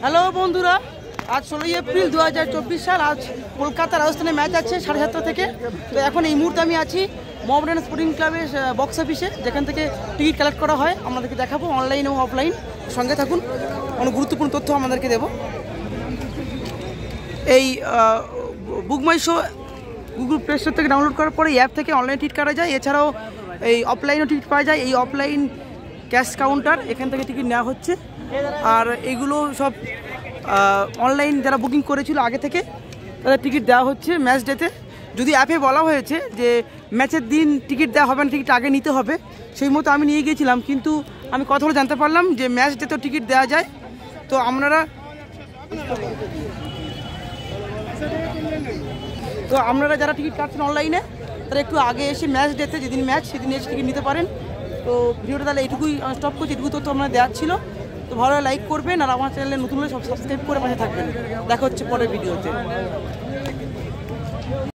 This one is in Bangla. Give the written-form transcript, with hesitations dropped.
হ্যালো বন্ধুরা, আজ 16 এপ্রিল 2024 সাল। আজ কলকাতা রাজস্থানের ম্যাচ আছে 7:30 থেকে। তো এখন এই মুহূর্তে আমি আছি মোহামেডান স্পোর্টিং ক্লাবের বক্স অফিসে, যেখান থেকে টিকিট কালেক্ট করা হয়। আমাদেরকে দেখাবো অনলাইন এবং অফলাইন। সঙ্গে থাকুন, অনেক গুরুত্বপূর্ণ তথ্য আমাদেরকে দেবো। এই book my show Google play store থেকে ডাউনলোড করার পরে অ্যাপ থেকে অনলাইন টিকিট কাটা যায়। এছাড়াও এই অফলাইনও টিকিট পাওয়া যায়। এই অফলাইন ক্যাশ কাউন্টার, এখান থেকে টিকিট নেওয়া হচ্ছে। আর এগুলো সব অনলাইন যারা বুকিং করেছিল আগে থেকে তাদের টিকিট দেওয়া হচ্ছে ম্যাচ ডেতে। যদি অ্যাপে বলা হয়েছে যে ম্যাচের দিন টিকিট দেওয়া হবে না, টিকিট আগে নিতে হবে, সেই মতো আমি নিয়ে গিয়েছিলাম। কিন্তু আমি কথা বলে জানতে পারলাম যে ম্যাচ ডেতেও টিকিট দেওয়া যায়। তো আপনারা যারা টিকিট কাটছেন অনলাইনে, তারা একটু আগে এসে ম্যাচ ডেতে, যেদিন ম্যাচ সেদিন এসে টিকিট নিতে পারেন। তো ভিডিওটা তাহলে এইটুকুই স্টপ করছি। এটুকু তথ্য আপনারা দেওয়ার ছিল। তো ভালো লাইক করবেন, আর আমার চ্যানেলে নতুন হলে সব সাবস্ক্রাইব করে পাশে থাকবেন। দেখা হচ্ছে পরের ভিডিওতে।